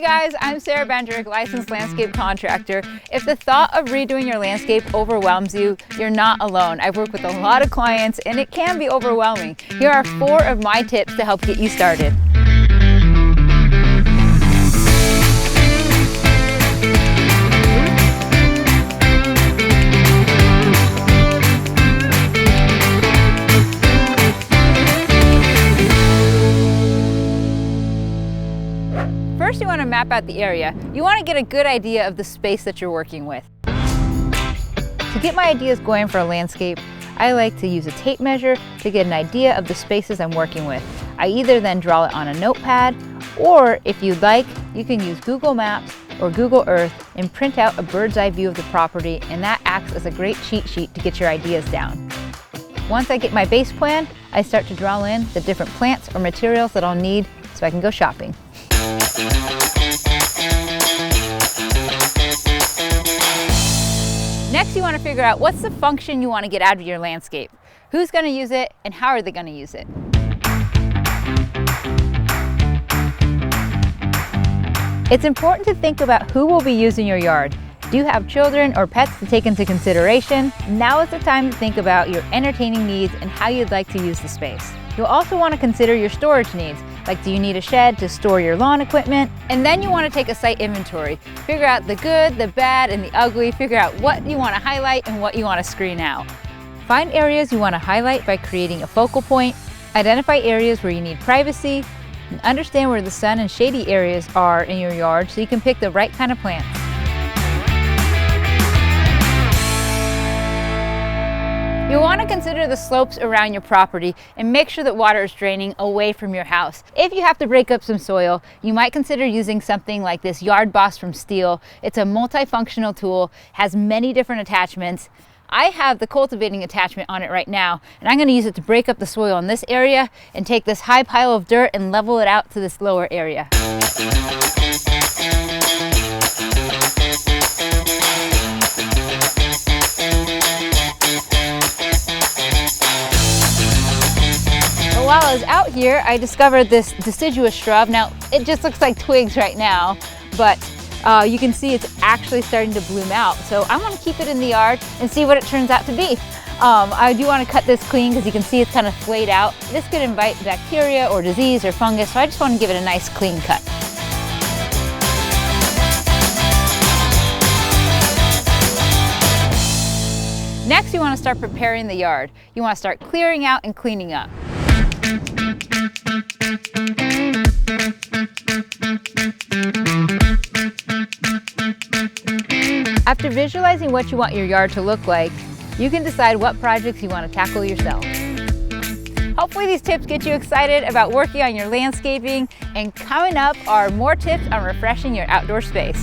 guys, I'm Sarah Bendrick, licensed landscape contractor. If the thought of redoing your landscape overwhelms you, you're not alone. I've worked with a lot of clients and it can be overwhelming. Here are 4 of my tips to help get you started. First, you want to map out the area. You want to get a good idea of the space that you're working with. To get my ideas going for a landscape, I like to use a tape measure to get an idea of the spaces I'm working with. I either then draw it on a notepad, or if you'd like, you can use Google Maps or Google Earth and print out a bird's eye view of the property, and that acts as a great cheat sheet to get your ideas down. Once I get my base plan, I start to draw in the different plants or materials that I'll need so I can go shopping. Next, you want to figure out what's the function you want to get out of your landscape. Who's going to use it and how are they going to use it? It's important to think about who will be using your yard. Do you have children or pets to take into consideration? Now is the time to think about your entertaining needs and how you'd like to use the space. You'll also want to consider your storage needs, like do you need a shed to store your lawn equipment? And then you want to take a site inventory. Figure out the good, the bad, and the ugly. Figure out what you want to highlight and what you want to screen out. Find areas you want to highlight by creating a focal point. Identify areas where you need privacy, and understand where the sun and shady areas are in your yard so you can pick the right kind of plants. You'll want to consider the slopes around your property and make sure that water is draining away from your house. If you have to break up some soil, you might consider using something like this Yard Boss from Stihl. It's a multifunctional tool, has many different attachments. I have the cultivating attachment on it right now, and I'm going to use it to break up the soil in this area and take this high pile of dirt and level it out to this lower area. While I was out here, I discovered this deciduous shrub. Now, it just looks like twigs right now, but you can see it's actually starting to bloom out. So I want to keep it in the yard and see what it turns out to be. I do want to cut this clean because you can see it's kind of flayed out. This could invite bacteria or disease or fungus, so I just want to give it a nice clean cut. Next, you want to start preparing the yard. You want to start clearing out and cleaning up. After visualizing what you want your yard to look like, you can decide what projects you want to tackle yourself. Hopefully these tips get you excited about working on your landscaping, and coming up are more tips on refreshing your outdoor space.